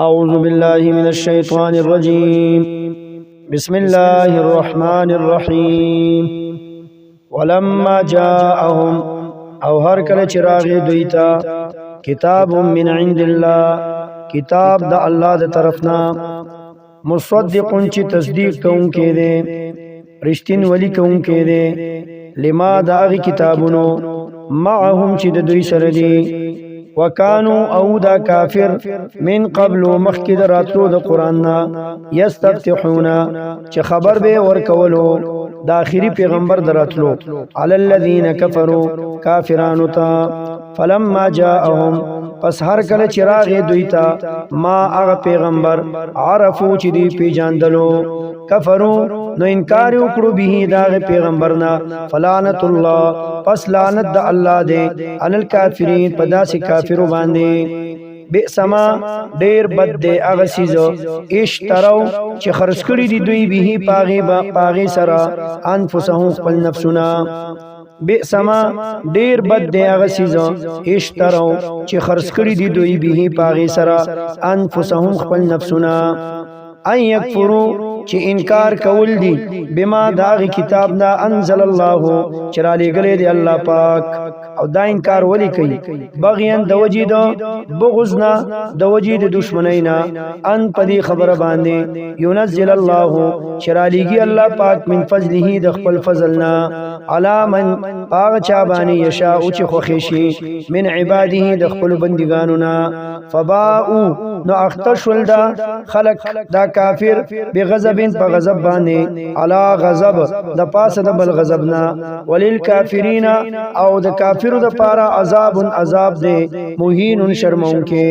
أعوذ بالله من الشيطان الرجيم بسم الله الرحمن الرحيم ولما جاءهم او هر کله چراغ دویتا کتاب من عند الله کتاب د الله د طرفنا مصدق چې تصدیق کوونکی دی رښتین ولی کوونکی دی لما داغی کتابونو معهم چې د دوی سره دی وکانو او دا کافر من قبل مخکد راتلو د قرآننا یستفتحونا چې خبر به ورکولو د آخري پیغمبر دراتلو علی الذین کفروا کافرانو تا فلما جاءهم پس هر کله چراغ دویتا ما هغه پیغمبر عرفو چې دی پیجاندلو کفرو نو انکار وکړو به داغه پیغمبرنا فلعنت الله پس لعنت د الله دی علی الکافرین پداسې کافرو باندې بئسما ډیر بد دی هغه سیزو اشترو چې خرج کړي دي دوی به پاغي سره انفسهم خپل نفسنا بئسما ډیر بد دی هغه سیزو اشترو چې خرج کړي دي دوی به پاغي سره انفسهم خپل نفسنا ان یکفروا چې انکار کول دي بما داغی کتاب دا انزل الله چرالی گلی دی الله پاک او دا انکار ولی کوي بغیان د وجید بغضنا د وجید دشمنینا ان پدی خبر باندې ينزل الله چرالیږي الله پاک من فضله د خپل فضلنا علی من پاک چا باندې یشاء چې خوښي من عباده د خپل بندگانو نا فباء نو اختشل دا خلق دا کافر بغضب په غضب باندې علا غضب د پاسه د بل غضبنا وللکافرین او د کافرو د پاره عذاب دی مهین شرمون کې